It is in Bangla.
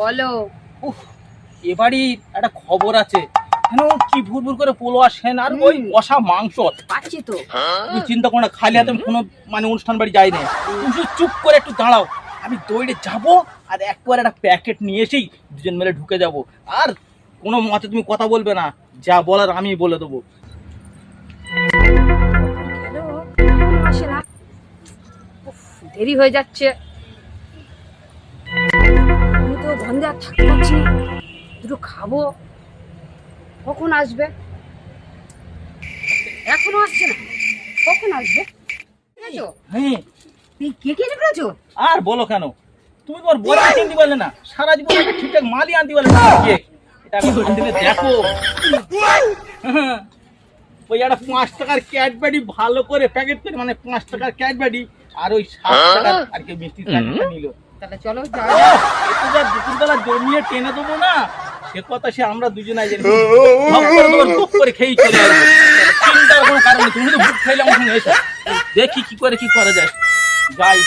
বলো। উফ, এবারই একটা খবর আছে। কেন কি ভুরভুর করে পোলো আসেন আর ওই কষা মাংস। পাচ্ছি তো। তুমি চিন্তা করো না, খালি হাতে কোনো অনুষ্ঠান বাড়ি যাই না। তুমি শুধু চুপ করে একটু দাঁড়াও, আমি দৌড়ে যাবো আর একবার একটা প্যাকেট নিয়ে এসেই দুজন মিলে ঢুকে যাব। আর কোনো মতে তুমি কথা বলবে না, যা বলার আমি বলে দেবো। হ্যালো, এখনো আসে না। উফ, দেরি হয়ে যাচ্ছে। আমি তো গন্ধে আর থাকতে পারছি না, দুটো খাবো। কখন আসবে? এখনো আসছে না, কখন আসবে? এনেছো? হ্যাঁ, এই কে কে এনেছো? আর বলো কেন, তুমি তোমার বলে আনতে পারলে না, সারা জীবন একটা ঠিকঠাক মালই আনতে পারলে না। কেক এটা আমি আনতে দেখো। ওই একটা 5 টাকার ক্যাডবেরি ভালো করে প্যাকেট করে, মানে 5 টাকার ক্যাডবেরি আর ওই 7 টাকার আর কি মিষ্টি প্যাকেটটা নিল। তাহলে চলো একটু যা দুপুরবেলা জমিয়ে টেনে দেবো না, সে কথা সে আমরা দুজনাই জানি। ভাব করে তোমার বুক করে খেয়েই চলে আসবে, চিন্তার কোনো কারণ নেই। তুমি তো বুক খাইলে আমার সঙ্গে এসো, দেখি কি করে কি করা যায়। যাই।